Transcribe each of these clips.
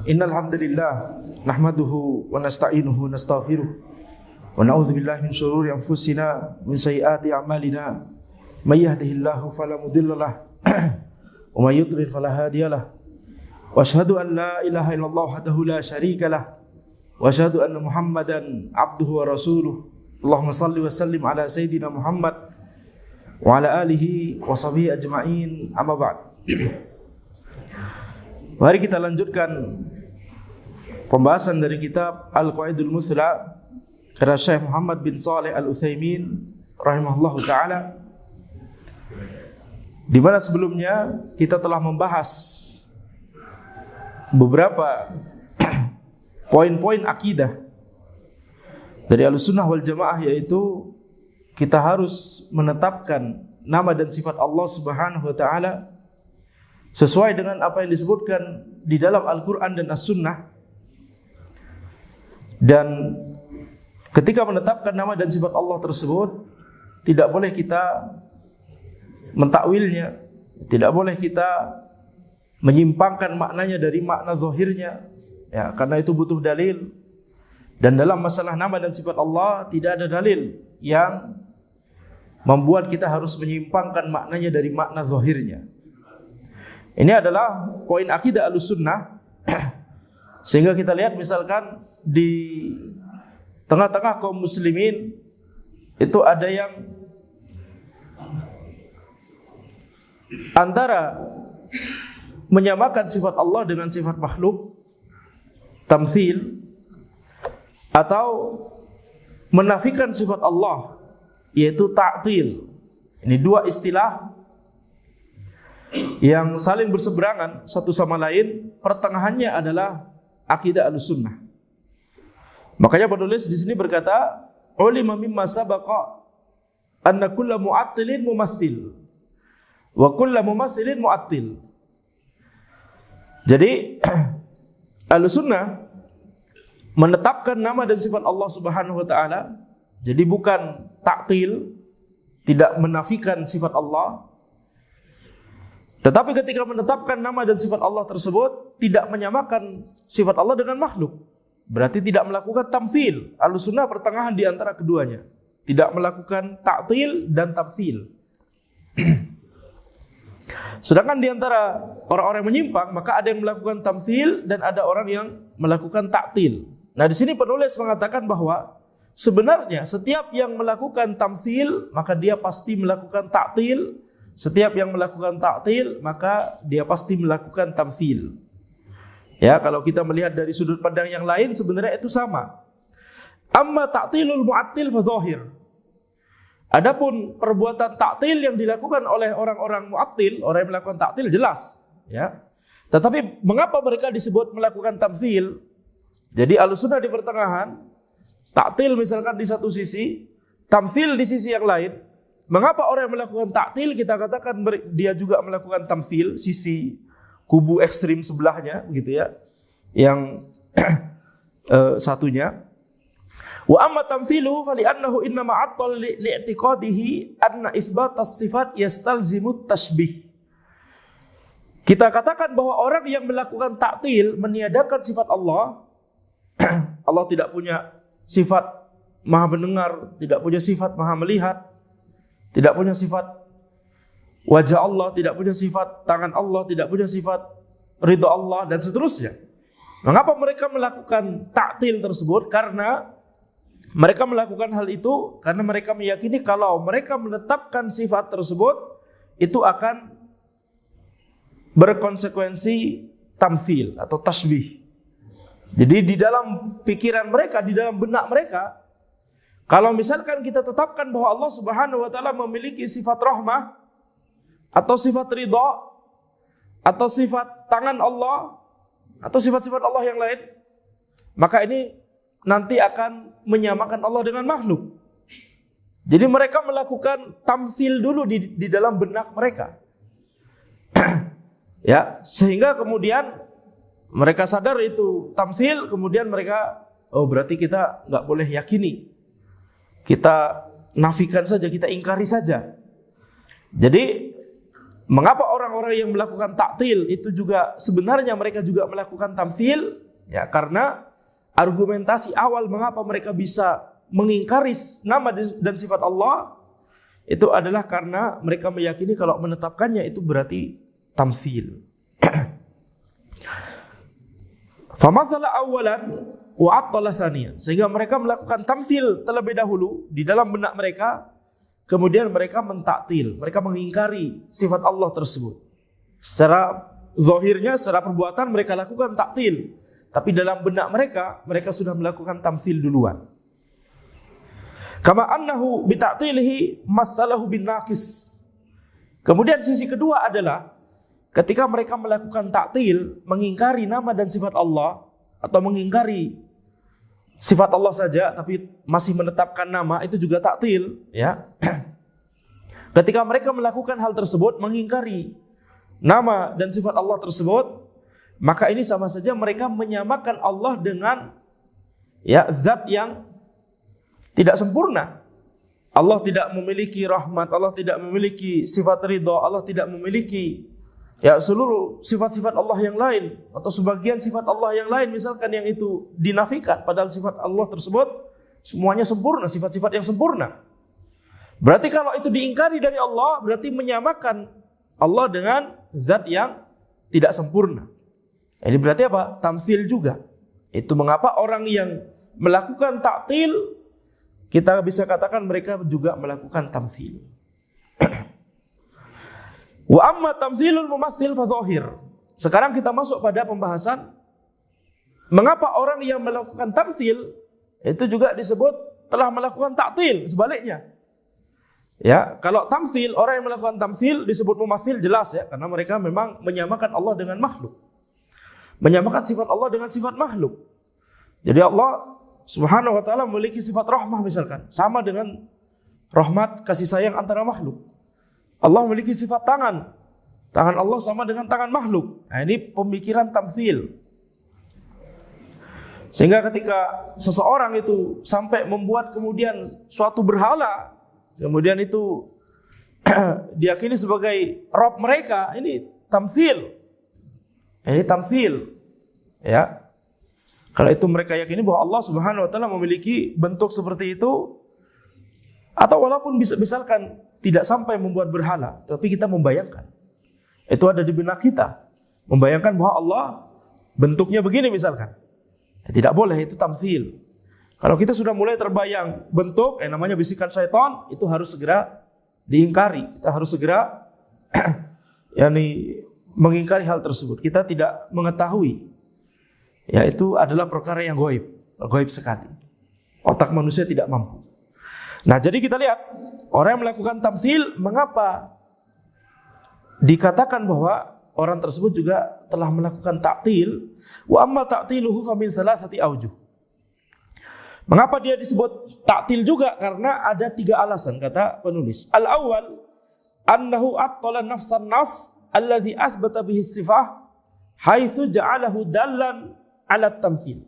Innal hamdalillah nahmaduhu wa nasta'inuhu wa nastaghfiruh wa na'udzu billahi min shururi anfusina min sayyiati a'malina may yahdihillahu fala mudilla lahu wa may yudlil fala hadiya lahu wa asyhadu an la ilaha illallah wahdahu la syarika lahu wa asyhadu anna Muhammadan abduhu wa rasuluh. Allahumma shalli wa sallim ala sayyidina Muhammad wa ala alihi wa sahbihi ajma'in, amma ba'd. Mari kita lanjutkan pembahasan dari kitab Al-Qawaidul Muthla karya Syekh Muhammad bin Shalih Al-Utsaimin rahimahullahu taala, di mana sebelumnya kita telah membahas beberapa poin-poin akidah dari Ahlussunnah wal Jamaah, yaitu kita harus menetapkan nama dan sifat Allah Subhanahu wa taala sesuai dengan apa yang disebutkan di dalam Al-Quran dan As-Sunnah. Dan ketika menetapkan nama dan sifat Allah tersebut, tidak boleh kita mentakwilnya, tidak boleh kita menyimpangkan maknanya dari makna zahirnya, ya, karena itu butuh dalil. Dan dalam masalah nama dan sifat Allah tidak ada dalil yang membuat kita harus menyimpangkan maknanya dari makna zahirnya. Ini adalah poin akidah Ahlussunnah. Sehingga kita lihat misalkan di tengah-tengah kaum muslimin itu ada yang antara menyamakan sifat Allah dengan sifat makhluk, tamtsil, atau menafikan sifat Allah, yaitu ta'til. Ini dua istilah yang saling berseberangan satu sama lain. Pertengahannya adalah akidah Ahlussunnah. Makanya penulis di sini berkata, ulima mimma sabaqa anna kulla mu'attilin mumatthil wa kulla mumaththilin mu'attil. Jadi Ahlussunnah menetapkan nama dan sifat Allah Subhanahu wa taala, jadi bukan ta'til, tidak menafikan sifat Allah. Tetapi ketika menetapkan nama dan sifat Allah tersebut, tidak menyamakan sifat Allah dengan makhluk, berarti tidak melakukan tamtsil. Ahlussunnah pertengahan di antara keduanya, tidak melakukan ta'til dan tamtsil. Sedangkan di antara orang-orang yang menyimpang, maka ada yang melakukan tamtsil dan ada orang yang melakukan ta'til. Nah, di sini penulis mengatakan bahwa sebenarnya setiap yang melakukan tamtsil maka dia pasti melakukan ta'til. Setiap yang melakukan ta'til maka dia pasti melakukan tamtsil. Ya, kalau kita melihat dari sudut pandang yang lain sebenarnya itu sama. Amma ta'tilul mu'attil fa zahir. Adapun perbuatan ta'til yang dilakukan oleh orang-orang mu'attil, orang yang melakukan ta'til, jelas, ya. Tetapi mengapa mereka disebut melakukan tamtsil? Jadi Ahlussunnah di pertengahan, ta'til misalkan di satu sisi, tamtsil di sisi yang lain. Mengapa orang yang melakukan ta'til kita katakan dia juga melakukan tamtsil, sisi kubu ekstrim sebelahnya, gitu ya, yang satunya. Wa amma tamthilu fa li'annahu inna ma'attal li'tiqadihi anna itsbatas sifat yastalzimut tashbih. Kita katakan bahwa orang yang melakukan ta'til, meniadakan sifat Allah, Allah tidak punya sifat maha mendengar, tidak punya sifat maha melihat, tidak punya sifat wajah Allah, tidak punya sifat tangan Allah, tidak punya sifat ridha Allah, dan seterusnya. Mengapa mereka melakukan ta'til tersebut? Karena mereka melakukan hal itu karena mereka meyakini kalau mereka menetapkan sifat tersebut itu akan berkonsekuensi tamtsil atau tasbih. Jadi di dalam pikiran mereka, di dalam benak mereka, kalau misalkan kita tetapkan bahwa Allah Subhanahu wa taala memiliki sifat rahmah atau sifat ridha atau sifat tangan Allah atau sifat-sifat Allah yang lain, maka ini nanti akan menyamakan Allah dengan makhluk. Jadi mereka melakukan tamtsil dulu di dalam benak mereka. Ya, sehingga kemudian mereka sadar itu tamtsil, kemudian mereka, oh berarti kita nggak boleh yakini. Kita nafikan saja, kita ingkari saja. Jadi mengapa orang orang-orang yang melakukan taktil itu juga sebenarnya mereka juga melakukan tamtsil, ya, karena argumentasi awal mengapa mereka bisa mengingkari nama dan sifat Allah itu adalah karena mereka meyakini kalau menetapkannya itu berarti tamtsil. Famathala awalan wa attala thaniyan, sehingga mereka melakukan tamtsil terlebih dahulu di dalam benak mereka, kemudian mereka mentaktil, mereka mengingkari sifat Allah tersebut. Secara zahirnya, secara perbuatan mereka lakukan taktil, tapi dalam benak mereka sudah melakukan tamtsil duluan. Kama annahu bitaktilhi matsalahu bin naqis. Kemudian sisi kedua adalah ketika mereka melakukan taktil, mengingkari nama dan sifat Allah, atau mengingkari sifat Allah saja tapi masih menetapkan nama, itu juga taktil, ya. Ketika mereka melakukan hal tersebut, mengingkari nama dan sifat Allah tersebut, maka ini sama saja mereka menyamakan Allah dengan, ya, zat yang tidak sempurna. Allah tidak memiliki rahmat, Allah tidak memiliki sifat ridha, Allah tidak memiliki, ya, seluruh sifat-sifat Allah yang lain, atau sebagian sifat Allah yang lain misalkan yang itu dinafikan, padahal sifat Allah tersebut semuanya sempurna, sifat-sifat yang sempurna. Berarti kalau itu diingkari dari Allah, berarti menyamakan Allah dengan zat yang tidak sempurna. Ini berarti apa? Tamtsil juga. Itu mengapa orang yang melakukan taktil, kita bisa katakan mereka juga melakukan tamtsil. Wa amma tamtsilul mumatsil fa zahir. Sekarang kita masuk pada pembahasan mengapa orang yang melakukan tamtsil itu juga disebut telah melakukan taktil, sebaliknya. Ya, kalau tamtsil, orang yang melakukan tamtsil disebut mumatsil, jelas, ya, karena mereka memang menyamakan Allah dengan makhluk. Menyamakan sifat Allah dengan sifat makhluk. Jadi Allah Subhanahu wa ta'ala memiliki sifat rahmah misalkan, sama dengan rahmat kasih sayang antara makhluk. Allah memiliki sifat tangan. Tangan Allah sama dengan tangan makhluk. Nah, ini pemikiran tamtsil. Sehingga ketika seseorang itu sampai membuat kemudian suatu berhala, kemudian itu diyakini sebagai Rabb mereka, ini tamtsil. Ini tamtsil. Ya. Kalau itu mereka yakini bahwa Allah Subhanahu wa ta'ala memiliki bentuk seperti itu, atau walaupun misalkan tidak sampai membuat berhala, tapi kita membayangkan. Itu ada di benak kita. Membayangkan bahwa Allah bentuknya begini misalkan. Tidak boleh, itu tamtsil. Kalau kita sudah mulai terbayang bentuk, namanya bisikan syaitan, itu harus segera diingkari. Kita harus segera mengingkari hal tersebut. Kita tidak mengetahui. Ya, itu adalah perkara yang gaib sekali. Otak manusia tidak mampu. Nah, jadi kita lihat orang yang melakukan tamtsil, mengapa dikatakan bahwa orang tersebut juga telah melakukan taktil. Wa amma ta'tiluhu fa min thalathati awjuh. Mengapa dia disebut taktil juga? Karena ada 3 alasan, kata penulis. Al-awwal annahu attala nafsan nas alladhi athbata bihi sifah haitsu ja'alahu dallan ala tamtsil.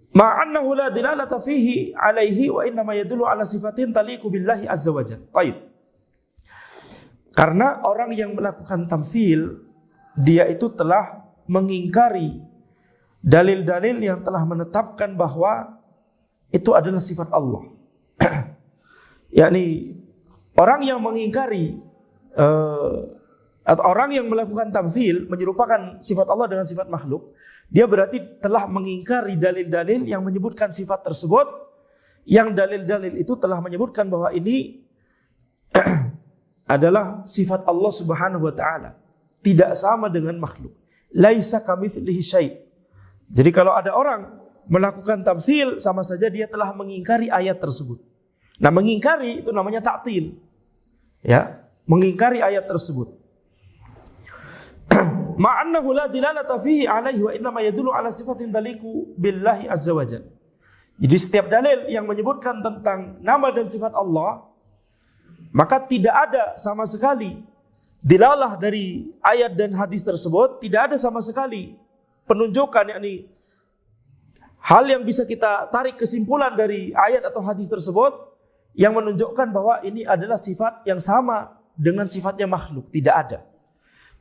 Ma'annahu la dilalata fihi alaihi wa innama yadullu ala sifatin taliqu billahi azza wa jalla. Baik. Karena orang yang melakukan tamtsil, dia itu telah mengingkari dalil-dalil yang telah menetapkan bahwa itu adalah sifat Allah. Yakni orang yang mengingkari atau orang yang melakukan tamtsil, menyerupakan sifat Allah dengan sifat makhluk, dia berarti telah mengingkari dalil-dalil yang menyebutkan sifat tersebut, yang dalil-dalil itu telah menyebutkan bahwa ini adalah sifat Allah Subhanahu wa ta'ala, tidak sama dengan makhluk. Laisa kamitslihi syai'. Jadi kalau ada orang melakukan tamtsil, sama saja dia telah mengingkari ayat tersebut. Nah, mengingkari itu namanya taktil. Ya, mengingkari ayat tersebut. Ma'annahu la dilalata fihi alaihi wa innama yadullu ala sifatin taliqu billahi azza wa jalla. Jadi setiap dalil yang menyebutkan tentang nama dan sifat Allah, maka tidak ada sama sekali dilalah dari ayat dan hadis tersebut, tidak ada sama sekali penunjukan, yakni hal yang bisa kita tarik kesimpulan dari ayat atau hadis tersebut yang menunjukkan bahwa ini adalah sifat yang sama dengan sifatnya makhluk, tidak ada.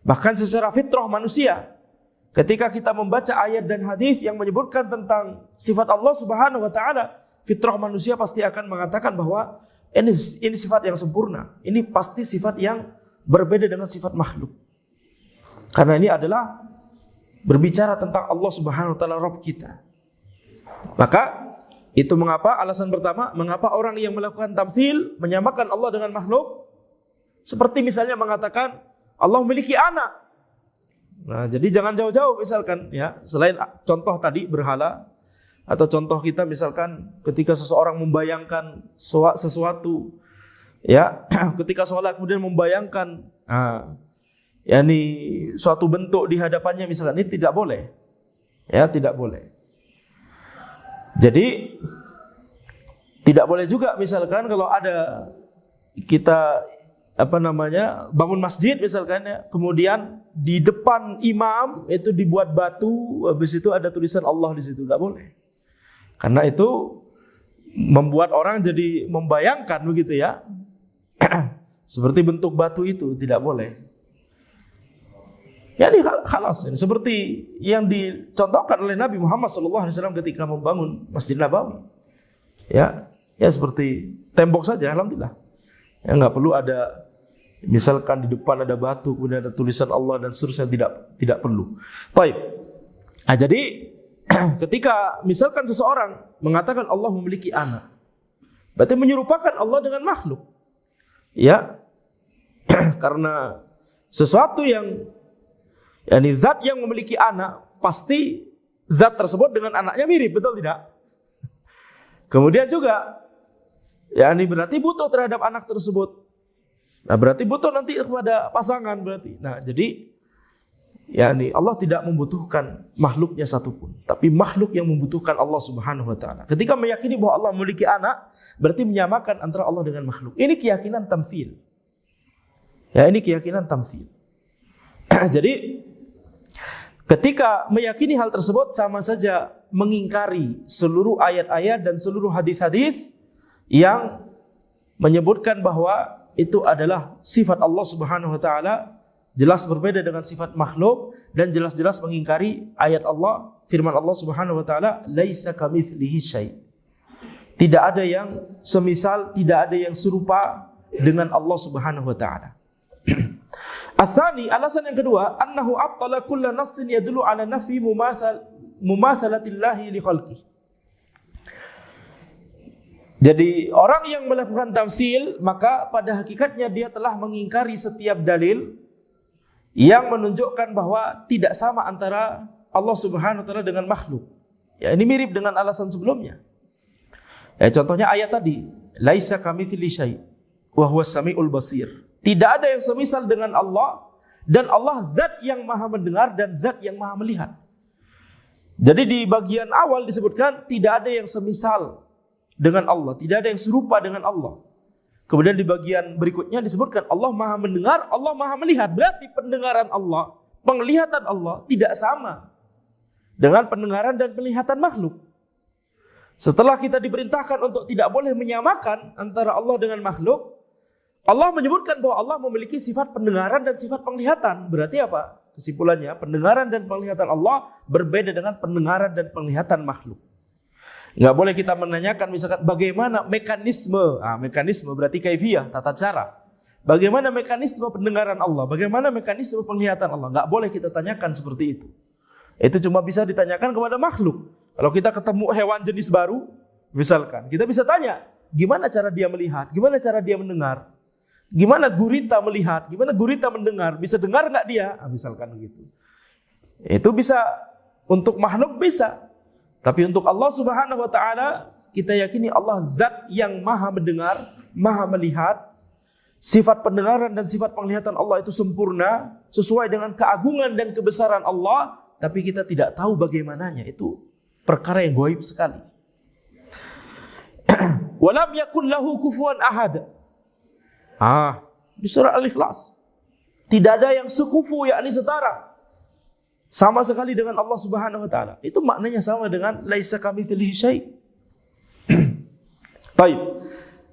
Bahkan secara fitrah manusia, ketika kita membaca ayat dan hadis yang menyebutkan tentang sifat Allah Subhanahu wa taala, fitrah manusia pasti akan mengatakan bahwa ini sifat yang sempurna. Ini pasti sifat yang berbeda dengan sifat makhluk. Karena ini adalah berbicara tentang Allah Subhanahu wa taala, Rabb kita. Maka itu mengapa, alasan pertama, mengapa orang yang melakukan tamtsil, menyamakan Allah dengan makhluk, seperti misalnya mengatakan Allah memiliki anak. Nah, jadi jangan jauh-jauh misalkan ya, selain contoh tadi berhala, atau contoh kita misalkan ketika seseorang membayangkan sesuatu ya, ketika sholat kemudian membayangkan yakni suatu bentuk di hadapannya misalkan, ini tidak boleh. Ya, tidak boleh. Jadi tidak boleh juga misalkan kalau ada kita bangun masjid misalkan ya, kemudian di depan imam itu dibuat batu, habis itu ada tulisan Allah di situ, enggak boleh. Karena itu membuat orang jadi membayangkan begitu ya. Seperti bentuk batu itu tidak boleh. Ya ini khalas, ini seperti yang dicontohkan oleh Nabi Muhammad SAW ketika membangun Masjid Nabawi. Ya seperti tembok saja, alhamdulillah. Ya nggak perlu ada misalkan di depan ada batu kemudian ada tulisan Allah dan seterusnya, tidak perlu. Baik. Nah, jadi ketika misalkan seseorang mengatakan Allah memiliki anak, berarti menyerupakan Allah dengan makhluk. Ya. Karena sesuatu yang zat yang memiliki anak, pasti zat tersebut dengan anaknya mirip, betul tidak? Kemudian juga berarti butuh terhadap anak tersebut. Nah, berarti butuh nanti kepada pasangan berarti. Nah, jadi Allah tidak membutuhkan makhluknya satupun, tapi makhluk yang membutuhkan Allah Subhanahu wa taala. Ketika meyakini bahwa Allah memiliki anak, berarti menyamakan antara Allah dengan makhluk. Ini keyakinan tamtsil. Ya, ini keyakinan tamtsil. Jadi ketika meyakini hal tersebut sama saja mengingkari seluruh ayat-ayat dan seluruh hadis-hadis yang menyebutkan bahwa itu adalah sifat Allah Subhanahu wa taala, jelas berbeda dengan sifat makhluk, dan jelas-jelas mengingkari ayat Allah, firman Allah Subhanahu wa taala, laisa kamitslihi syai'. Tidak ada yang semisal, tidak ada yang serupa dengan Allah Subhanahu wa taala. Atsani, alasan yang kedua, annahu attala kulla nassin yadullu ala nafi mumatsalatillahi li khalqi. Jadi orang yang melakukan tamtsil, maka pada hakikatnya dia telah mengingkari setiap dalil yang menunjukkan bahwa tidak sama antara Allah Subhanahu wa taala dengan makhluk. Ya, ini mirip dengan alasan sebelumnya. Ya, contohnya ayat tadi, laisa kamitslihi syai' wa huwas samiul basir. Tidak ada yang semisal dengan Allah, dan Allah zat yang maha mendengar dan zat yang maha melihat. Jadi di bagian awal disebutkan tidak ada yang semisal dengan Allah, tidak ada yang serupa dengan Allah. Kemudian di bagian berikutnya disebutkan Allah maha mendengar, Allah maha melihat. Berarti pendengaran Allah, penglihatan Allah tidak sama dengan pendengaran dan penglihatan makhluk. Setelah kita diperintahkan untuk tidak boleh menyamakan antara Allah dengan makhluk, Allah menyebutkan bahwa Allah memiliki sifat pendengaran dan sifat penglihatan. Berarti apa? Kesimpulannya, pendengaran dan penglihatan Allah berbeda dengan pendengaran dan penglihatan makhluk. Nggak boleh kita menanyakan misalkan bagaimana mekanisme. Mekanisme berarti kaifiyah, tata cara. Bagaimana mekanisme pendengaran Allah? Bagaimana mekanisme penglihatan Allah? Nggak boleh kita tanyakan seperti itu. Itu cuma bisa ditanyakan kepada makhluk. Kalau kita ketemu hewan jenis baru, misalkan, kita bisa tanya, gimana cara dia melihat? Gimana cara dia mendengar? Gimana gurita melihat? Gimana gurita mendengar? Bisa dengar nggak dia? Misalkan begitu. Itu bisa untuk makhluk bisa. Tapi untuk Allah Subhanahu wa taala, kita yakini Allah zat yang maha mendengar, maha melihat. Sifat pendengaran dan sifat penglihatan Allah itu sempurna, sesuai dengan keagungan dan kebesaran Allah, tapi kita tidak tahu bagaimananya. Itu perkara yang gaib sekali. Walam yakun lahu kufuwan ahad. Di surah Al-Ikhlas tidak ada yang sekufu, yakni setara sama sekali dengan Allah Subhanahu wa taala. Itu maknanya sama dengan laisa kamitslihi syai'. Baik.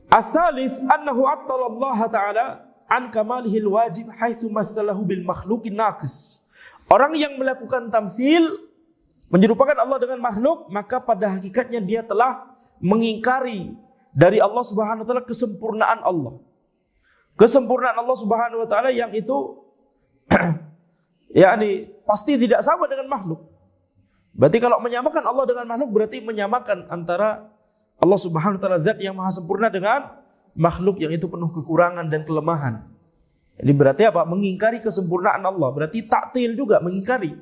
Ats-tsalits annahu attala Allah taala an kamalihil wajib haitsu matsalahu bil makhluqin naqis. Orang yang melakukan tamtsil, menyerupakan Allah dengan makhluk, maka pada hakikatnya dia telah mengingkari dari Allah Subhanahu wa taala kesempurnaan Allah. Kesempurnaan Allah Subhanahu wa taala yang itu yakni pasti tidak sama dengan makhluk. Berarti kalau menyamakan Allah dengan makhluk berarti menyamakan antara Allah Subhanahu wa taala zat yang maha sempurna dengan makhluk yang itu penuh kekurangan dan kelemahan. Jadi berarti apa? Mengingkari kesempurnaan Allah. Berarti ta'til juga, mengingkari.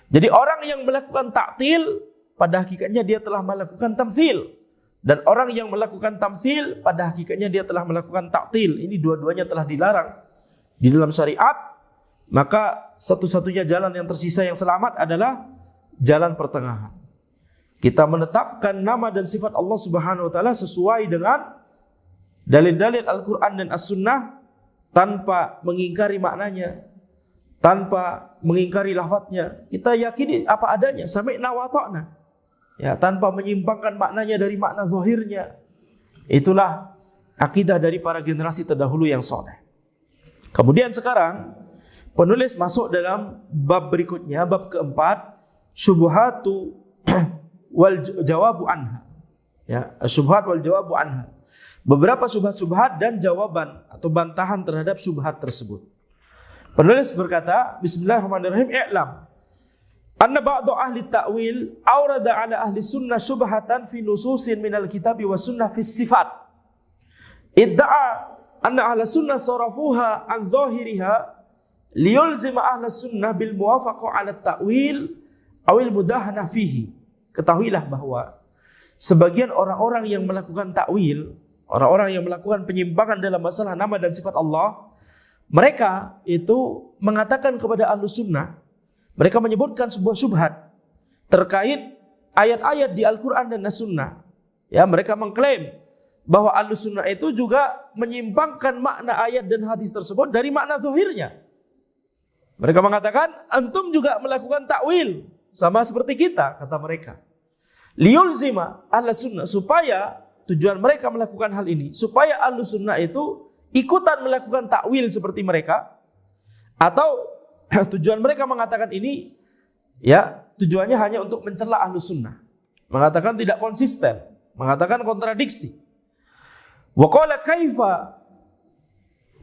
Jadi orang yang melakukan ta'til pada hakikatnya dia telah melakukan tamtsil. Dan orang yang melakukan tamtsil pada hakikatnya dia telah melakukan ta'til. Ini dua-duanya telah dilarang di dalam syariat. Maka satu-satunya jalan yang tersisa yang selamat adalah jalan pertengahan. Kita menetapkan nama dan sifat Allah Subhanahu wa taala sesuai dengan dalil-dalil Al-Quran dan As-Sunnah tanpa mengingkari maknanya, tanpa mengingkari lafadznya. Kita yakini apa adanya, sami'na wa ta'na. Ya, tanpa menyimpangkan maknanya dari makna zahirnya. Itulah akidah dari para generasi terdahulu yang soleh. Kemudian sekarang penulis masuk dalam bab berikutnya, bab keempat, syubhatu wal jawabu anha. Ya, syubhat wal jawabu anha. Beberapa syubhat-syubhat dan jawaban atau bantahan terhadap syubhat tersebut. Penulis berkata, Bismillahirrahmanirrahim, i'lam anna ba'du ahli ta'wil awrada ala ahli sunnah syubhatan fi nususin minal kitabi wa sunnah fi sifat. Idda'a anna ahli sunnah sarafuha an zahiriha liyulzima ahli sunnah bil muwafaqah ala ta'wil awil mudahana fihi. Ketahuilah bahwa sebagian orang-orang yang melakukan ta'wil, orang-orang yang melakukan penyimpangan dalam masalah nama dan sifat Allah, mereka itu mengatakan kepada Ahlus Sunnah, mereka menyebutkan sebuah syubhat terkait ayat-ayat di Al-Quran dan As-Sunnah. Ya, mereka mengklaim bahwa Ahlus Sunnah itu juga menyimpangkan makna ayat dan hadis tersebut dari makna zahirnya. Mereka mengatakan, antum juga melakukan takwil sama seperti kita, kata mereka. Liyulzima Ahlus Sunnah, supaya tujuan mereka melakukan hal ini, supaya Ahlus Sunnah itu ikutan melakukan takwil seperti mereka, atau tujuan mereka mengatakan ini, ya tujuannya hanya untuk mencela Ahlus Sunnah, mengatakan tidak konsisten, mengatakan kontradiksi. Wa qala kaifa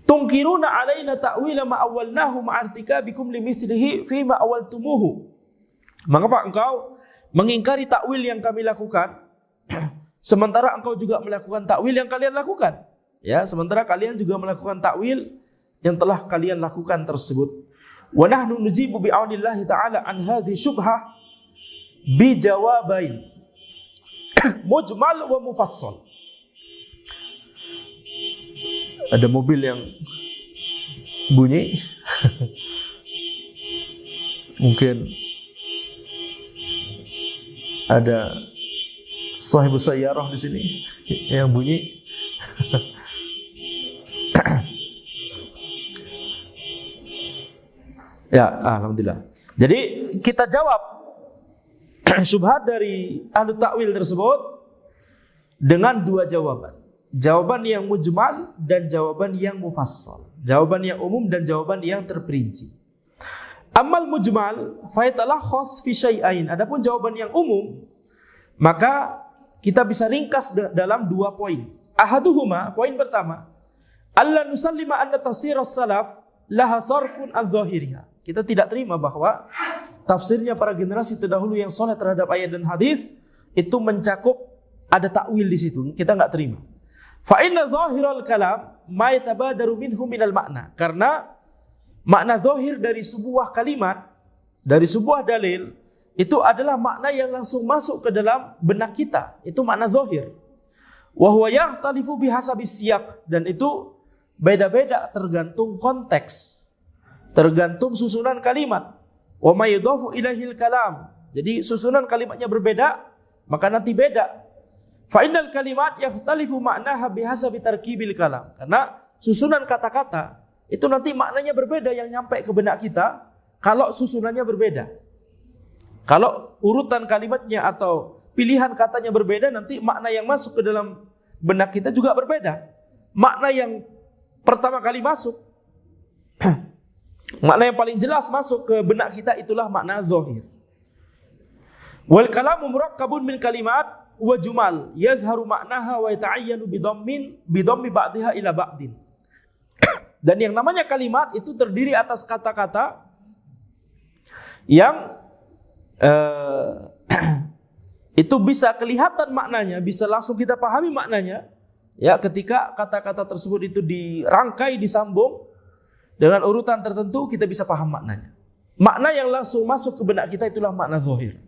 tunkiruna alaina ta'wila ma awwalnahu ma'artikabikum limithlihi fi ma awaltumuhu. Mengapa engkau mengingkari takwil yang kami lakukan, sementara engkau juga melakukan takwil yang kalian lakukan? Ya, sementara kalian juga melakukan takwil yang telah kalian lakukan tersebut. Wa nahnu nujibu bi'aunillahi ta'ala an hadhi syubhah bi jawabain mujmal wa mufassal. Ada mobil yang bunyi. Mungkin ada sahibus sayyarah di sini yang bunyi. Ya, alhamdulillah. Jadi kita jawab syubhat dari ahli takwil tersebut dengan dua jawaban. Jawaban yang mujmal dan jawaban yang mufassal. Jawaban yang umum dan jawaban yang terperinci. Amal mujmal fa yatalakhas fi syai'ain. Adapun jawaban yang umum, maka kita bisa ringkas dalam dua poin. Ahaduhuma, poin pertama, alla nusallima anna tafsir as-salaf laha sarfun an zahiriha. Kita tidak terima bahwa tafsirnya para generasi terdahulu yang soleh terhadap ayat dan hadis itu mencakup ada takwil di situ. Kita enggak terima. Fa inna zahiral kalam ma yatabadaru minhu minal makna. Karena makna zahir dari sebuah kalimat, dari sebuah dalil, itu adalah makna yang langsung masuk ke dalam benak kita. Itu makna zahir. Wa huwa yahtalifu bihasabis siyaq, dan itu beda-beda tergantung konteks, tergantung susunan kalimat. Wa ma yudhafu ilaihil kalam. Jadi susunan kalimatnya berbeda, maka nanti beda. Fa innal kalimat yahtalifu ma'naha bihasabi tarkibil kalam. Karena susunan kata-kata itu nanti maknanya berbeda yang nyampe ke benak kita kalau susunannya berbeda. Kalau urutan kalimatnya atau pilihan katanya berbeda, nanti makna yang masuk ke dalam benak kita juga berbeda. Makna yang pertama kali masuk, makna yang paling jelas masuk ke benak kita itulah makna zahir. Wal kalamu murakkabun min kalimat wa jumal yazharu ma'naha wa yata'ayyanu bidhammi ba'dihha ila ba'din. Dan yang namanya kalimat itu terdiri atas kata-kata yang itu bisa kelihatan maknanya, bisa langsung kita pahami maknanya, ya, ketika kata-kata tersebut itu dirangkai, disambung dengan urutan tertentu, kita bisa paham maknanya. Makna yang langsung masuk ke benak kita itulah makna zahir.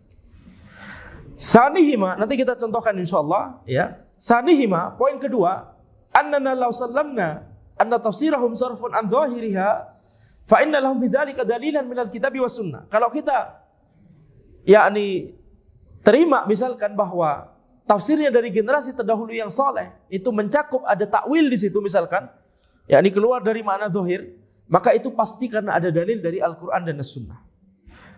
Tsanihima, nanti kita contohkan insyaallah, ya. Tsanihima, poin kedua, annana law sallamna anna tafsirahum sarfun an zahiriha fa inna lahum fi dzalika dalilan minal kitabi was sunnah. Kalau kita yakni terima misalkan bahwa tafsirnya dari generasi terdahulu yang saleh itu mencakup ada takwil di situ misalkan, yakni keluar dari makna zahir, maka itu pasti karena ada dalil dari Al-Qur'an dan As-Sunnah.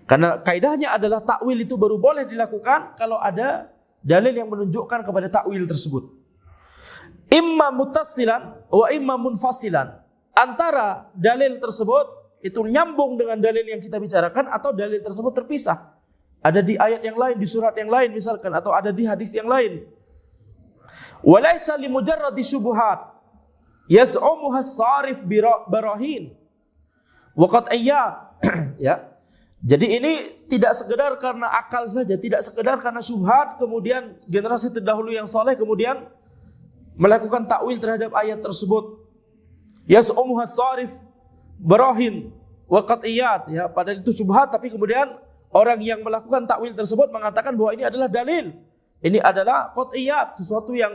Karena kaidahnya adalah takwil itu baru boleh dilakukan kalau ada dalil yang menunjukkan kepada takwil tersebut. Imma muttassilan wa imma munfasilan. Antara dalil tersebut itu nyambung dengan dalil yang kita bicarakan atau dalil tersebut terpisah. Ada di ayat yang lain, di surat yang lain misalkan, atau ada di hadis yang lain. Walaysa li mujarradi syubuhat yaz'umuha as-sarif barahin wa qat'iyyat. Ya. Jadi ini tidak sekedar karena akal saja, tidak sekedar karena syubhat kemudian generasi terdahulu yang saleh kemudian melakukan takwil terhadap ayat tersebut. Yaz'umuha as-sarif barahin wa qat'iyyat, ya, padahal itu syubhat tapi kemudian orang yang melakukan takwil tersebut mengatakan bahwa ini adalah dalil. Ini adalah qat'iyyat, sesuatu yang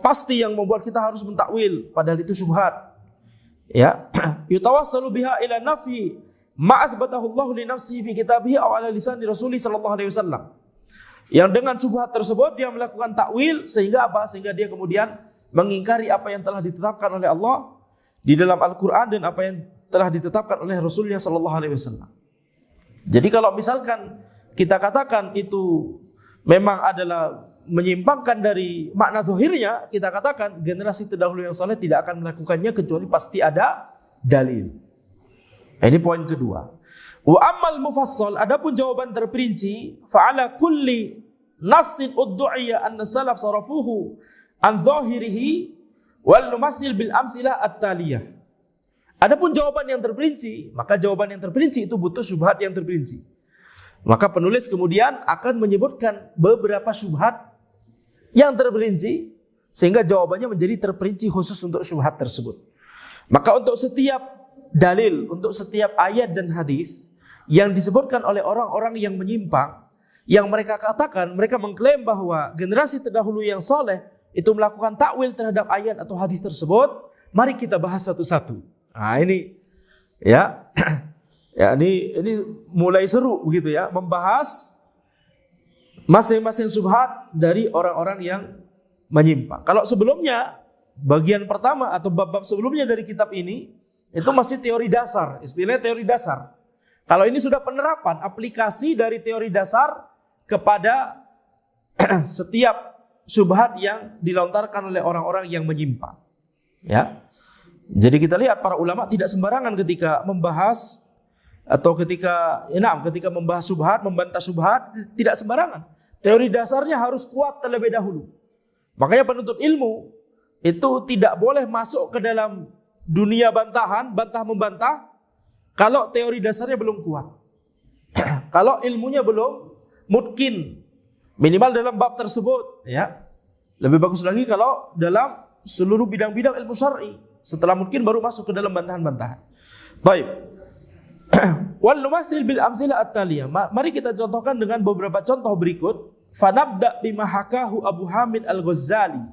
pasti yang membuat kita harus mentakwil padahal itu syubhat. Ya, yutawassalu biha ila nafi ma athbatahu Allah li nafsihi fi kitabih aw ala lisan Rasulih sallallahu alaihi wasallam. Yang dengan syubhat tersebut dia melakukan takwil sehingga apa? Sehingga dia kemudian mengingkari apa yang telah ditetapkan oleh Allah di dalam Al-Qur'an dan apa yang telah ditetapkan oleh Rasulnya sallallahu alaihi wasallam. Jadi kalau misalkan kita katakan itu memang adalah menyimpangkan dari makna zahirnya, kita katakan generasi terdahulu yang saleh tidak akan melakukannya kecuali pasti ada dalil. Ini poin kedua. Wa ammal mufassal, adapun jawaban terperinci, fa ala kulli nassin uddu'iya anna salaf sarafuhu an zahirihi wal numassil bil amsilah at-taliyah. Adapun jawaban yang terperinci, maka jawaban yang terperinci itu butuh syubhat yang terperinci. Maka penulis kemudian akan menyebutkan beberapa syubhat yang terperinci sehingga jawabannya menjadi terperinci khusus untuk syubhat tersebut. Maka untuk setiap dalil, untuk setiap ayat dan hadis yang disebutkan oleh orang-orang yang menyimpang, yang mereka katakan, mereka mengklaim bahwa generasi terdahulu yang soleh itu melakukan takwil terhadap ayat atau hadis tersebut, mari kita bahas satu-satu. Nah ini, ya, ya ini mulai seru begitu ya, membahas masing-masing syubhat dari orang-orang yang menyimpang. Kalau sebelumnya bagian pertama atau bab-bab sebelumnya dari kitab ini itu masih teori dasar, istilahnya teori dasar. Kalau ini sudah penerapan, aplikasi dari teori dasar kepada setiap syubhat yang dilontarkan oleh orang-orang yang menyimpang. Ya. Jadi kita lihat para ulama tidak sembarangan ketika membahas atau ketika membahas syubhat, membantah syubhat, tidak sembarangan. Teori dasarnya harus kuat terlebih dahulu. Makanya penuntut ilmu itu tidak boleh masuk ke dalam dunia bantahan, bantah-membantah, kalau teori dasarnya belum kuat. Kalau ilmunya belum mungkin, minimal dalam bab tersebut, ya. Lebih bagus lagi kalau dalam seluruh bidang-bidang ilmu syar'i. Setelah mungkin baru masuk ke dalam bantahan-bantahan. Baik. Wal numatsil bil amtsilah at-taliyah. Mari kita contohkan dengan beberapa contoh berikut. Fanabda bima hakahu Abu Hamid Al-Ghazali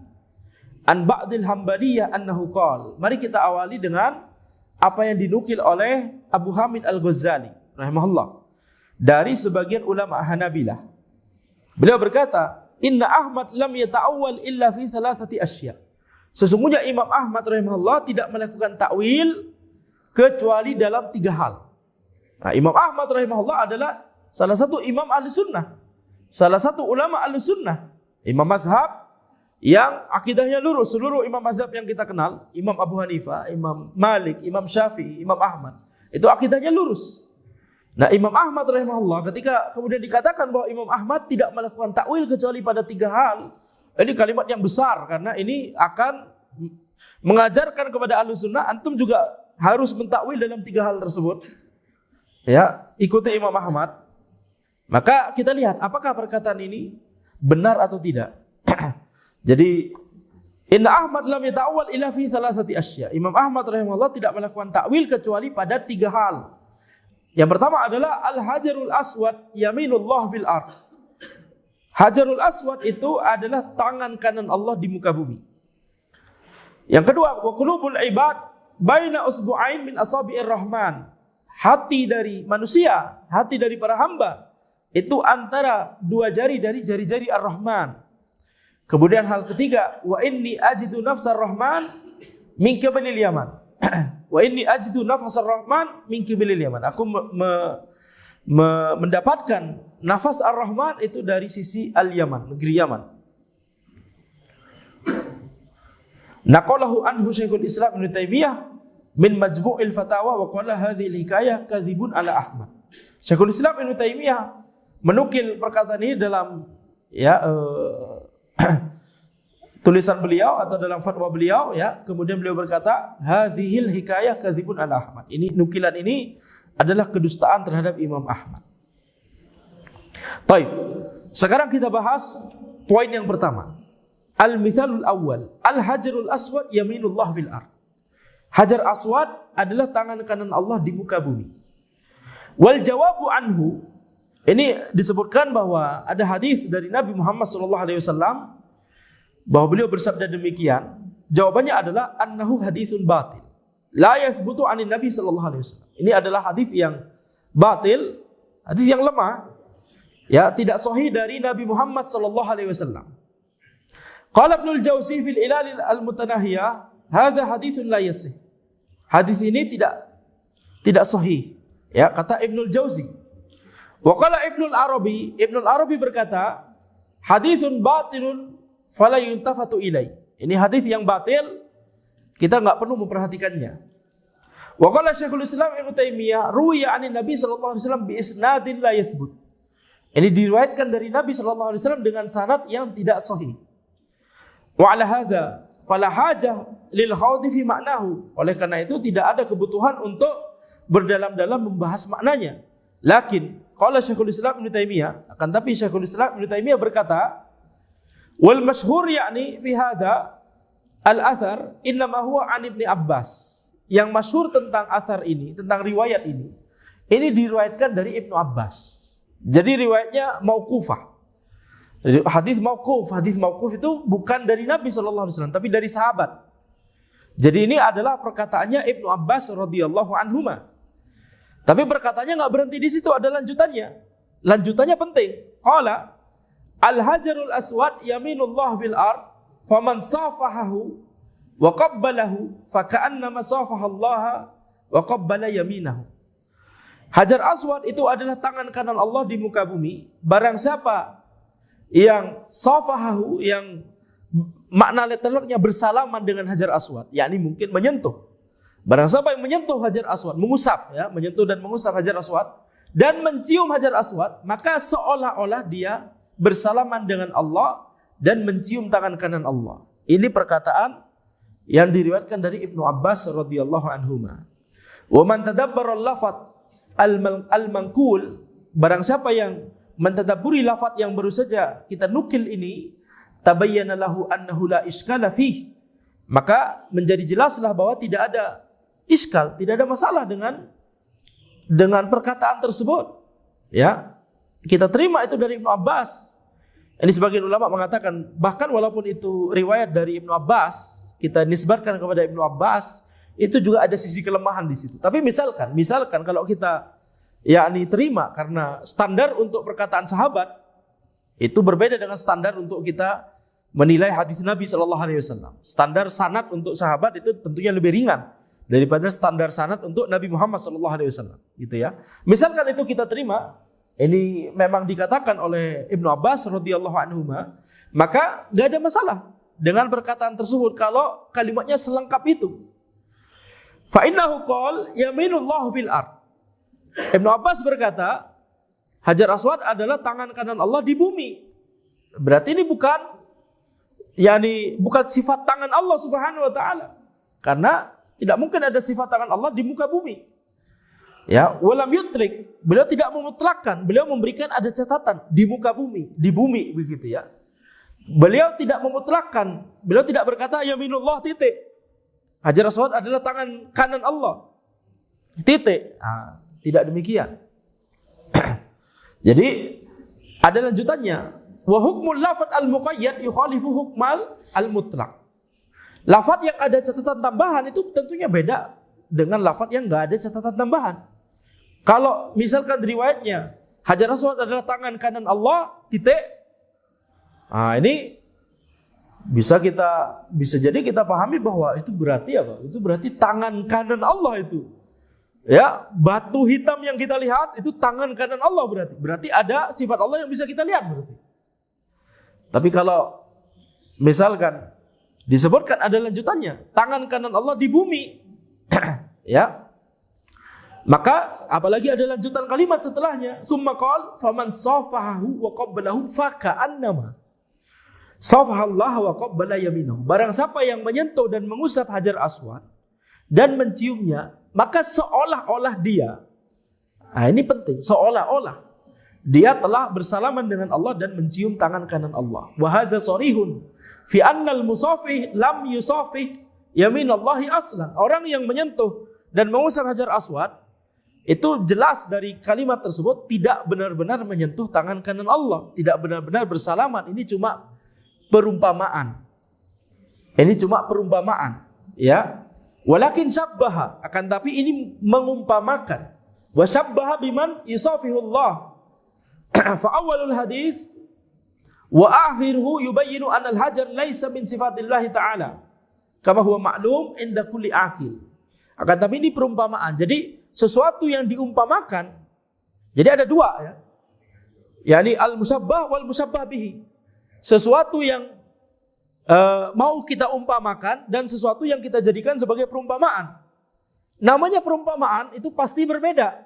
an ba'dil Hambaliyah annahu qala. Mari kita awali dengan apa yang dinukil oleh Abu Hamid Al-Ghazali rahimahullah dari sebagian ulama Hanabilah. Beliau berkata, "Inna Ahmad lam yata'awwal illa fi thalathati asya." Sesungguhnya Imam Ahmad rahimahullah tidak melakukan takwil kecuali dalam 3 hal. Nah, Imam Ahmad rahimahullah adalah salah satu imam Ahlussunnah, salah satu ulama Ahlussunnah, imam mazhab yang akidahnya lurus. Seluruh imam mazhab yang kita kenal, Imam Abu Hanifah, Imam Malik, Imam Syafi'i, Imam Ahmad, itu akidahnya lurus. Nah, Imam Ahmad rahimahullah ketika kemudian dikatakan bahwa Imam Ahmad tidak melakukan takwil kecuali pada 3 hal, ini kalimat yang besar karena ini akan mengajarkan kepada Ahlussunnah antum juga harus mentakwil dalam 3 hal tersebut. Ya, ikuti Imam Ahmad. Maka kita lihat apakah perkataan ini benar atau tidak. Jadi Inna Ahmad lam yata'awwal illa fi thalathati asya. Imam Ahmad rahimahullah tidak melakukan takwil kecuali pada 3 hal. Yang pertama adalah Al-Hajarul Aswad yaminullah fil ard. Hajarul Aswad itu adalah tangan kanan Allah di muka bumi. Yang kedua, wa qulubul ibad baina usbu'ain min asabi'ir rahman. Hati dari manusia, hati dari para hamba itu antara 2 jari dari jari-jari Ar-Rahman. Kemudian hal ketiga, wa inni ajidu nafsar rahman min qibalil yaman. Wa inni ajidu nafsar rahman min qibalil yaman. Aku mendapatkan nafas Ar-Rahman itu dari sisi Al-Yaman, negeri Yaman. Naqalahu anhu Syekhul Islam Ibnu Taimiyah min Majmu'il Fatawa wa qala hadhihi al-hikayah kadzibun ala Ahmad. Syekhul Islam Ibnu Taimiyah menukil perkataan ini dalam tulisan beliau atau dalam fatwa beliau, ya. Kemudian beliau berkata, "Hadzihil hikayah kadzibun ala Ahmad." Ini nukilan ini adalah kedustaan terhadap Imam Ahmad. Baik. Sekarang kita bahas poin yang pertama. Al-mithalul awwal, Al-Hajarul Aswad yaminullah fil ard. Hajar Aswad adalah tangan kanan Allah di muka bumi. Wal jawabu anhu, ini disebutkan bahwa ada hadis dari Nabi Muhammad SAW bahwa beliau bersabda demikian. Jawabannya adalah annahu haditsun batil, la yathbutu anin Nabi SAW. Ini adalah hadis yang batil, hadis yang lemah, ya, tidak sahih dari Nabi Muhammad SAW. Qala Ibnul Jauzi fil Ilal al-Mutanahiyah, hadza haditsun la yasih. Hadis ini tidak sahih, ya, kata Ibnul Jauzi. Wa qala Ibnul Arabi berkata, haditsun batilun fala yuntafatu ilai. Ini hadis yang batil, kita enggak perlu memperhatikannya. Wa qala Syekhul Islam Ibnu Taimiyah, ruwiya 'anin Nabi sallallahu alaihi wasallam bi isnadin la yathbut. Ini diriwayatkan dari Nabi sallallahu alaihi wasallam dengan sanad yang tidak sahih. Wa 'ala hadza fala hajah lil khawdi fi ma'nahu. Oleh karena itu tidak ada kebutuhan untuk berdalam-dalam membahas maknanya. Lakin qala Syekhul Islam Ibnu Taimiyah, akan tapi Syekhul Islam Ibnu Taimiyah berkata, wal masyhur yakni fi hadza al-athar innama huwa an Ibnu Abbas. Yang masyhur tentang athar ini, tentang riwayat ini diriwayatkan dari Ibnu Abbas. Jadi riwayatnya mauqufah. Hadis mauquf itu bukan dari Nabi SAW, tapi dari sahabat. Jadi ini adalah perkataannya Ibnu Abbas radhiyallahu anhuma. Tapi perkataannya nggak berhenti di situ, ada lanjutannya. Lanjutannya penting. Qala al-hajarul aswad yaminullah fil ard, faman safahahu wa qabbalahu faka'annama safahallaha wa qabbala yaminahu. Hajar aswad itu adalah tangan kanan Allah di muka bumi. Barang siapa yang safahahu, yang makna letternya bersalaman dengan hajar aswad, yakni mungkin menyentuh. Barang siapa yang menyentuh hajar aswad, mengusap, ya, menyentuh dan mengusap hajar aswad dan mencium hajar aswad, maka seolah-olah dia bersalaman dengan Allah dan mencium tangan kanan Allah. Ini perkataan yang diriwayatkan dari Ibnu Abbas radhiyallahu anhuma. Wa man tadabbara al-lafaz al-manqul, barang siapa yang mentadabburi lafaz yang baru saja kita nukil ini, tabayyana lahu annahu la iskala fih, maka menjadi jelaslah bahwa tidak ada iskal, tidak ada masalah dengan perkataan tersebut. Ya, kita terima itu dari Ibnu Abbas. Ini sebagian ulama mengatakan bahkan walaupun itu riwayat dari Ibnu Abbas, kita nisbatkan kepada Ibnu Abbas, itu juga ada sisi kelemahan di situ. Tapi misalkan kalau kita yakni terima karena standar untuk perkataan sahabat itu berbeda dengan standar untuk kita menilai hadis Nabi SAW. Standar sanad untuk sahabat itu tentunya lebih ringan daripada standar sanad untuk Nabi Muhammad SAW, gitu ya. Misalkan itu kita terima, ini memang dikatakan oleh Ibnu Abbas radhiyallahu anhu, maka nggak ada masalah. dengan perkataan tersebut kalau kalimatnya selengkap itu. Fa innahu qala yaminullahu fil ard. Ibnu Abbas berkata, Hajar Aswad adalah tangan kanan Allah di bumi. Berarti ini bukan sifat tangan Allah Subhanahu wa taala. Karena tidak mungkin ada sifat tangan Allah di muka bumi. Ya, walam yutrik, beliau tidak memutlakkan, beliau memberikan ada catatan di muka bumi, di bumi begitu ya. Beliau tidak memutlakkan, beliau tidak berkata yaminullah titik. Hajar Aswad adalah tangan kanan Allah. Titik. Tidak demikian. Jadi ada lanjutannya. Wa hukmul lafadz al-muqayyad yukhalifu hukmal al-mutlaq. Lafadz yang ada catatan tambahan itu tentunya beda dengan lafadz yang enggak ada catatan tambahan. Kalau misalkan riwayatnya Hajar Aswad adalah tangan kanan Allah, titik. Ini bisa jadi kita pahami bahwa itu berarti apa? Itu berarti tangan kanan Allah itu. Ya, batu hitam yang kita lihat itu tangan kanan Allah berarti. Berarti ada sifat Allah yang bisa kita lihat berarti. Tapi kalau misalkan disebutkan ada lanjutannya, tangan kanan Allah di bumi. Ya. Maka apalagi ada lanjutan kalimat setelahnya, summa qala faman safahahu wa qabbalahu fa ka'annama safahallahu wa qabbala yaminahu. Barang siapa yang menyentuh dan mengusap Hajar Aswad dan menciumnya, maka seolah-olah dia, ini penting, seolah-olah dia telah bersalaman dengan Allah dan mencium tangan kanan Allah. Wa hadza sharihun fi anna al-musafih lam yusafih yaminallahi aslan. Orang yang menyentuh dan mengusap Hajar Aswad itu jelas dari kalimat tersebut tidak benar-benar menyentuh tangan kanan Allah, tidak benar-benar bersalaman. Ini cuma perumpamaan. Ini cuma perumpamaan, ya. Walakin syabbaha, akan tapi ini mengumpamakan. Wa syabbaha biman yusafihullah. Fa awwalul hadis wa akhiruhu yubayyinu anna al-hajar laisa min sifatillah ta'ala. Kama huwa ma'lum inda kulli aqil. Akan tapi ini perumpamaan. Jadi sesuatu yang diumpamakan, jadi ada dua ya. Yani al-musyabbah wal musyabbah bihi. Sesuatu yang mau kita umpamakan dan sesuatu yang kita jadikan sebagai perumpamaan. Namanya perumpamaan itu pasti berbeda.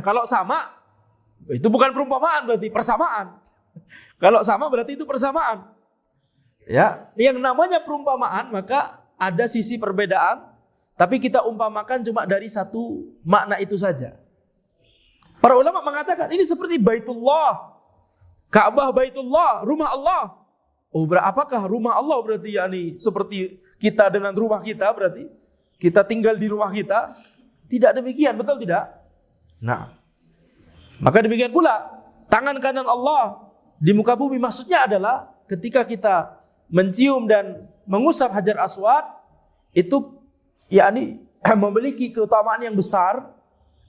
Kalau sama, itu bukan perumpamaan, berarti persamaan. Kalau sama berarti itu persamaan. Ya, yang namanya perumpamaan maka ada sisi perbedaan, tapi kita umpamakan cuma dari satu makna itu saja. Para ulama mengatakan ini seperti Baitullah, Ka'bah Baitullah, rumah Allah. Apakah rumah Allah berarti seperti kita dengan rumah kita, berarti kita tinggal di rumah kita? Tidak demikian, betul tidak? Nah, maka demikian pula tangan kanan Allah di muka bumi maksudnya adalah ketika kita mencium dan mengusap Hajar Aswad itu memiliki keutamaan yang besar.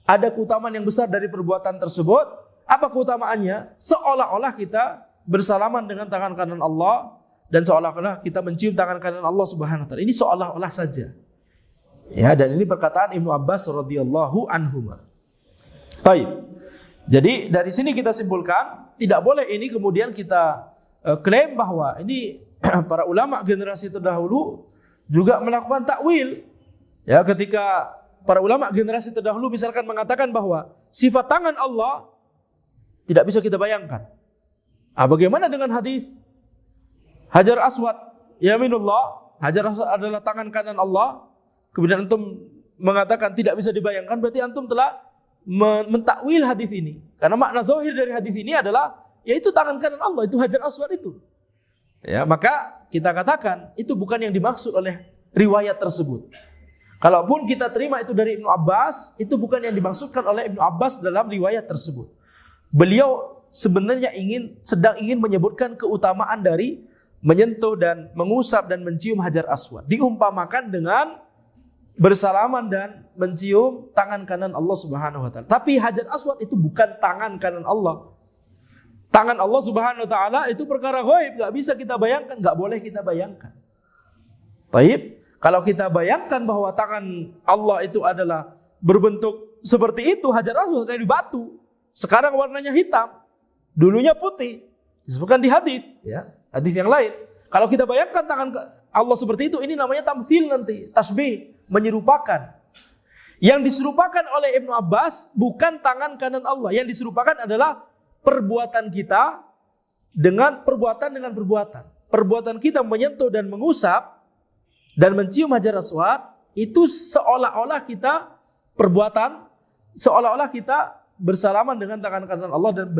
Ada keutamaan yang besar dari perbuatan tersebut. Apa keutamaannya? Seolah-olah kita bersalaman dengan tangan kanan Allah dan seolah-olah kita mencium tangan kanan Allah Subhanahu wa taala. Ini seolah-olah saja. Ya, dan ini perkataan Ibnu Abbas radhiyallahu anhuma. Baik. Jadi dari sini kita simpulkan tidak boleh ini kemudian kita klaim bahwa ini para ulama generasi terdahulu juga melakukan takwil. Ya, ketika para ulama generasi terdahulu misalkan mengatakan bahwa sifat tangan Allah tidak bisa kita bayangkan. Bagaimana dengan hadis Hajar Aswad, yaminullah, Hajar Aswad adalah tangan kanan Allah. Kemudian antum mengatakan tidak bisa dibayangkan, berarti antum telah mentakwil hadis ini. Karena makna zahir dari hadis ini adalah yaitu tangan kanan Allah, itu Hajar Aswad itu. Ya, maka kita katakan itu bukan yang dimaksud oleh riwayat tersebut. Kalaupun kita terima itu dari Ibnu Abbas, itu bukan yang dimaksudkan oleh Ibnu Abbas dalam riwayat tersebut. Beliau sebenarnya sedang ingin menyebutkan keutamaan dari menyentuh dan mengusap dan mencium Hajar Aswad. Diumpamakan dengan bersalaman dan mencium tangan kanan Allah Subhanahu wa taala. Tapi Hajar Aswad itu bukan tangan kanan Allah. Tangan Allah Subhanahu wa taala itu perkara ghaib, enggak bisa kita bayangkan, enggak boleh kita bayangkan. Baik. Kalau kita bayangkan bahwa tangan Allah itu adalah berbentuk seperti itu, Hajar Aswad dari batu, sekarang warnanya hitam, dulunya putih, disebutkan di hadis, ya, hadis yang lain. Kalau kita bayangkan tangan Allah seperti itu, ini namanya tamtsil nanti, tasbih, menyerupakan. Yang diserupakan oleh Ibnu Abbas bukan tangan kanan Allah. Yang diserupakan adalah perbuatan kita dengan perbuatan. Perbuatan kita menyentuh dan mengusap dan mencium Hajar Aswad itu seolah-olah kita bersalaman dengan tangan kanan Allah dan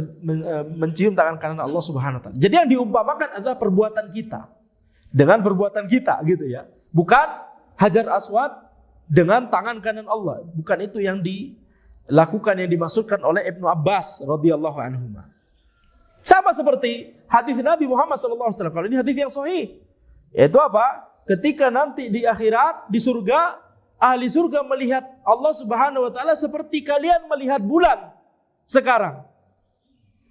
mencium tangan kanan Allah Subhanahu wa taala. Jadi yang diumpamakan adalah perbuatan kita dengan perbuatan kita gitu ya. Bukan Hajar Aswad dengan tangan kanan Allah. Bukan itu yang dilakukan, yang dimaksudkan oleh Ibnu Abbas radhiyallahu anhu. Sama seperti hadis Nabi Muhammad SAW. Kalau ini hadis yang sahih, yaitu apa? Ketika nanti di akhirat, di surga, ahli surga melihat Allah Subhanahu wa taala seperti kalian melihat bulan sekarang.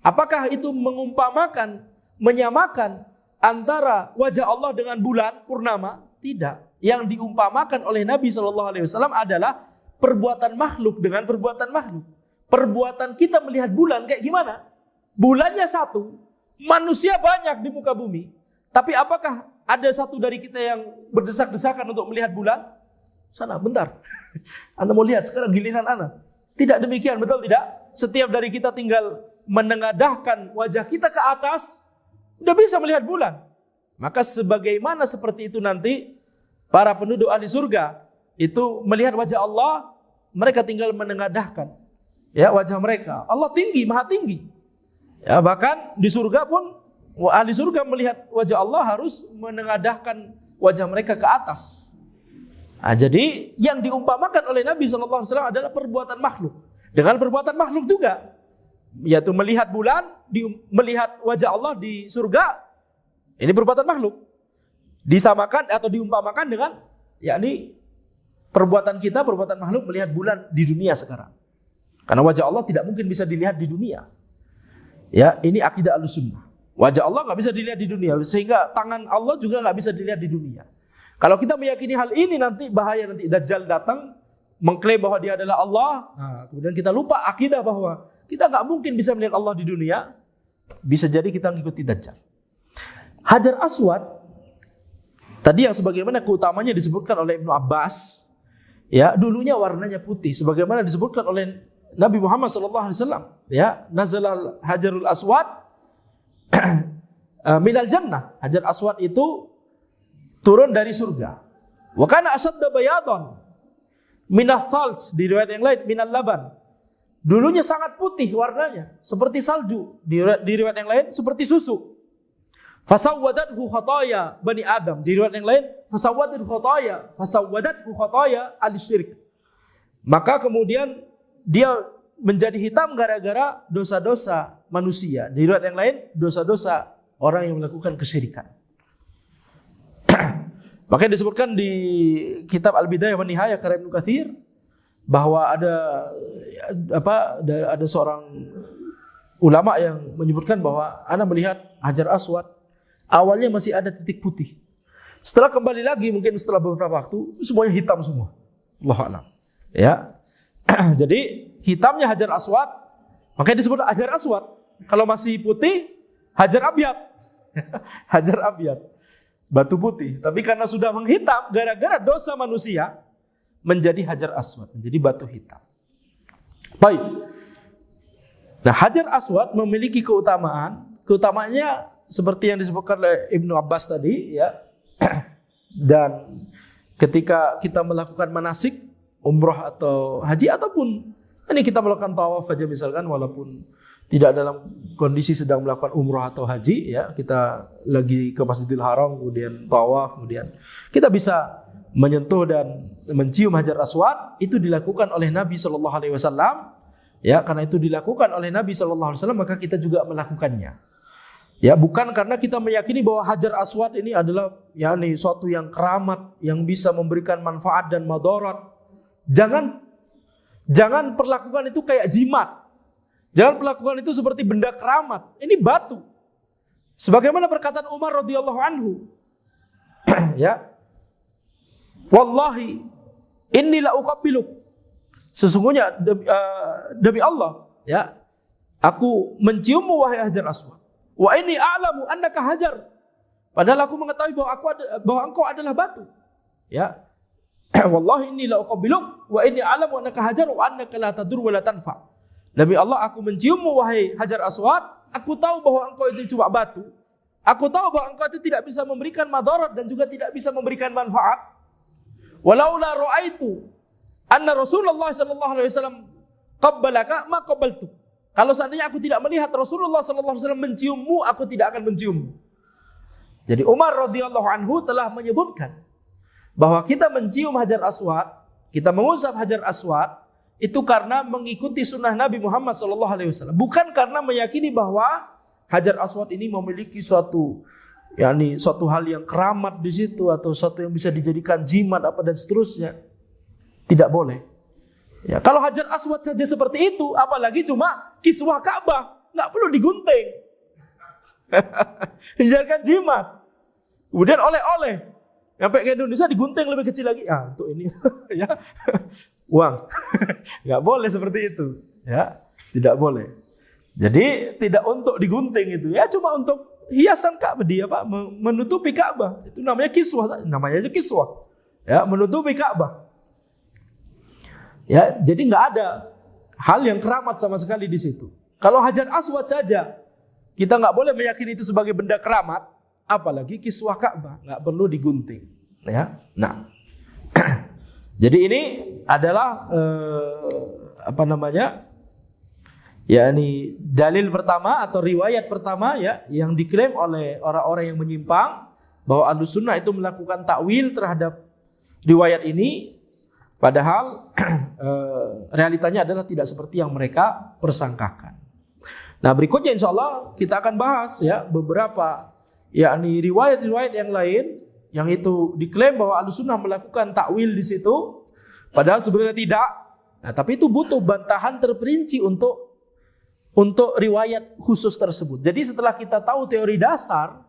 Apakah itu mengumpamakan, menyamakan antara wajah Allah dengan bulan purnama? Tidak. Yang diumpamakan oleh Nabi SAW adalah perbuatan makhluk dengan perbuatan makhluk. Perbuatan kita melihat bulan kayak gimana? Bulannya satu, manusia banyak di muka bumi. Tapi apakah ada satu dari kita yang berdesak-desakan untuk melihat bulan? Sana, bentar. Anda mau lihat sekarang giliran Anda. Tidak demikian, betul tidak? Setiap dari kita tinggal menengadahkan wajah kita ke atas, udah bisa melihat bulan. Maka sebagaimana seperti itu nanti, para penduduk ahli surga itu melihat wajah Allah, mereka tinggal menengadahkan ya wajah mereka. Allah tinggi, maha tinggi. Ya, bahkan di surga pun ahli surga melihat wajah Allah harus menengadahkan wajah mereka ke atas. Nah, jadi yang diumpamakan oleh Nabi SAW adalah perbuatan makhluk. Dengan perbuatan makhluk juga, yaitu melihat bulan, melihat wajah Allah di surga, ini perbuatan makhluk. Disamakan atau diumpamakan dengan yakni perbuatan kita, perbuatan makhluk melihat bulan di dunia sekarang. Karena wajah Allah tidak mungkin bisa dilihat di dunia. Ya, ini akidah Ahlussunnah. Wajah Allah nggak bisa dilihat di dunia, sehingga tangan Allah juga nggak bisa dilihat di dunia. Kalau kita meyakini hal ini, nanti bahaya, nanti Dajjal datang mengklaim bahwa dia adalah Allah. Nah, kemudian kita lupa akidah bahwa kita nggak mungkin bisa melihat Allah di dunia. Bisa jadi kita mengikuti Dajjal. Hajar Aswad tadi yang sebagaimana keutamanya disebutkan oleh Ibnu Abbas, ya, dulunya warnanya putih, sebagaimana disebutkan oleh Nabi Muhammad SAW. Ya, nazalal Hajarul Aswad minal jannah. Hajar Aswad itu turun dari surga. Wa kana asadda bayadan minal thalj, di riwayat yang lain minal laban. Dulunya sangat putih warnanya, seperti salju. Di riwayat yang lain seperti susu. Fasawwadathu khataya bani Adam. Di riwayat yang lain fasawwadathu khataya al-syirik. Maka kemudian dia menjadi hitam gara-gara dosa-dosa manusia. Di riwayat yang lain dosa-dosa orang yang melakukan kesyirikan. Makanya disebutkan di kitab Al-Bidayah wa Nihayah karya Ibnu Katsir bahwa ada seorang ulama yang menyebutkan bahwa ana melihat Hajar Aswad awalnya masih ada titik putih. Setelah kembali lagi mungkin setelah beberapa waktu semuanya hitam semua. Allahu a'lam. Ya. Jadi hitamnya Hajar Aswad, makanya disebut Hajar Aswad. Kalau masih putih, Hajar Abyad. Hajar Abyad, batu putih. Tapi karena sudah menghitam gara-gara dosa manusia, menjadi Hajar Aswad, menjadi batu hitam. Baik. Nah, Hajar Aswad memiliki keutamaannya seperti yang disebutkan oleh Ibnu Abbas tadi, ya. Dan ketika kita melakukan manasik umroh atau haji, ataupun ini kita melakukan tawaf saja misalkan, walaupun tidak dalam kondisi sedang melakukan umroh atau haji, ya, kita lagi ke Masjidil Haram, kemudian tawaf, kemudian kita bisa menyentuh dan mencium Hajar Aswad. Itu dilakukan oleh Nabi SAW, ya, karena itu dilakukan oleh Nabi SAW, maka kita juga melakukannya. Ya, bukan karena kita meyakini bahwa Hajar Aswad ini adalah suatu yang keramat, yang bisa memberikan manfaat dan madarat. Jangan perlakukan itu kayak jimat. Jangan perlakukan itu seperti benda keramat. Ini batu. Sebagaimana perkataan Umar radhiyallahu anhu. Ya. Wallahi inni la uqabbiluk. Sesungguhnya demi Allah, ya, aku menciummu wahai Hajar Aswad. Wa inni a'lamu annaka hajar. Padahal aku mengetahui bahwa engkau adalah batu. Ya. Wallahi inni la uqabbiluk wa inni a'lamu annaka hajar wa annaka la tadur wa la tanfa. Demi Allah, aku menciummu wahai Hajar Aswad. Aku tahu bahwa engkau itu cuma batu. Aku tahu bahwa engkau itu tidak bisa memberikan madarat dan juga tidak bisa memberikan manfaat. Walaula ra'aitu anna Rasulullah sallallahu alaihi wasallam qabbalaka ma qabbaltu. Kalau seandainya aku tidak melihat Rasulullah sallallahu alaihi wasallam menciummu, aku tidak akan menciummu. Jadi Umar radhiyallahu anhu telah menyebutkan bahwa kita mencium Hajar Aswad, kita mengusap Hajar Aswad itu karena mengikuti sunnah Nabi Muhammad SAW, bukan karena meyakini bahwa Hajar Aswad ini memiliki suatu hal yang keramat di situ atau suatu yang bisa dijadikan jimat apa dan seterusnya. Tidak boleh. Ya, kalau Hajar Aswad saja seperti itu, apalagi cuma kiswah Ka'bah, nggak perlu digunting. Dijadikan jimat. Kemudian oleh-oleh. Sampai ke Indonesia digunting lebih kecil lagi. Untuk ini ya uang. Nggak boleh seperti itu. Ya, tidak boleh. Jadi tidak untuk digunting itu. Ya cuma untuk hiasan Ka'bah, menutupi Ka'bah. Itu namanya kiswah. Namanya aja kiswah. Ya, menutupi Ka'bah. Ya, jadi nggak ada hal yang keramat sama sekali di situ. Kalau Hajar Aswad saja kita nggak boleh meyakini itu sebagai benda keramat. Apalagi kiswah Ka'bah, nggak perlu digunting, ya. Nah, jadi ini adalah ini dalil pertama atau riwayat pertama ya yang diklaim oleh orang-orang yang menyimpang bahwa Ahlussunnah itu melakukan takwil terhadap riwayat ini, padahal realitanya adalah tidak seperti yang mereka persangkakan. Nah, berikutnya insya Allah kita akan bahas ya beberapa riwayat-riwayat yang lain yang itu diklaim bahwa Ahlussunnah melakukan takwil di situ, padahal sebenarnya tidak. Nah, tapi itu butuh bantahan terperinci untuk riwayat khusus tersebut. Jadi setelah kita tahu teori dasar,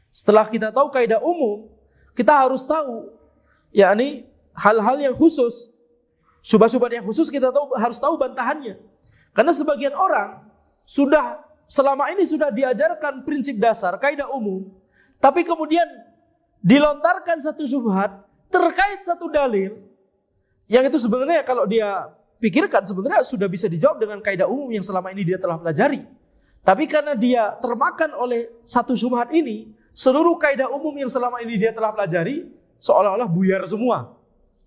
setelah kita tahu kaidah umum, kita harus tahu hal-hal yang khusus, syubhat-syubhat yang khusus kita harus tahu bantahannya. Karena sebagian orang selama ini sudah diajarkan prinsip dasar, kaidah umum, tapi kemudian dilontarkan satu syubhat terkait satu dalil yang itu sebenarnya kalau dia pikirkan sebenarnya sudah bisa dijawab dengan kaidah umum yang selama ini dia telah pelajari. Tapi karena dia termakan oleh satu syubhat ini, seluruh kaidah umum yang selama ini dia telah pelajari seolah-olah buyar semua.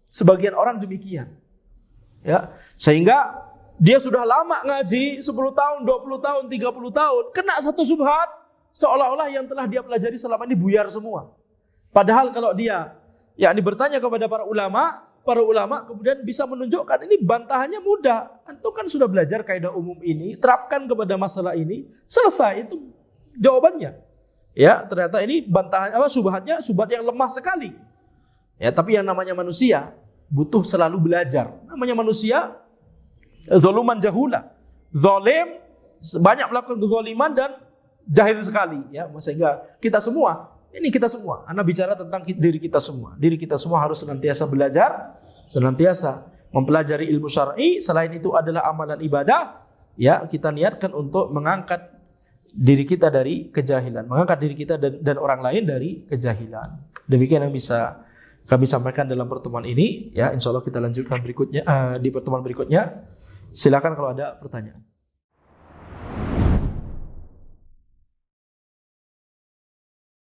Sebagian orang demikian. Ya, sehingga dia sudah lama ngaji, 10 tahun, 20 tahun, 30 tahun, kena satu syubhat, seolah-olah yang telah dia pelajari selama ini buyar semua. Padahal kalau dia bertanya kepada para ulama kemudian bisa menunjukkan ini bantahannya mudah. Antum kan sudah belajar kaidah umum ini, terapkan kepada masalah ini, selesai itu jawabannya. Ya, ternyata ini bantahan syubhatnya syubhat yang lemah sekali. Ya, tapi yang namanya manusia butuh selalu belajar. Namanya manusia zaluman jahula. Zalim, banyak melakukan kezaliman dan jahil sekali, ya. Sehingga kita semua, Anda bicara tentang diri kita semua. Diri kita semua harus senantiasa belajar, senantiasa mempelajari ilmu syar'i. Selain itu adalah amalan ibadah, ya. Kita niatkan untuk mengangkat diri kita dari kejahilan, mengangkat diri kita dan orang lain dari kejahilan. Demikian yang bisa kami sampaikan dalam pertemuan ini, ya. Insya Allah kita lanjutkan berikutnya di pertemuan berikutnya. Silakan kalau ada pertanyaan.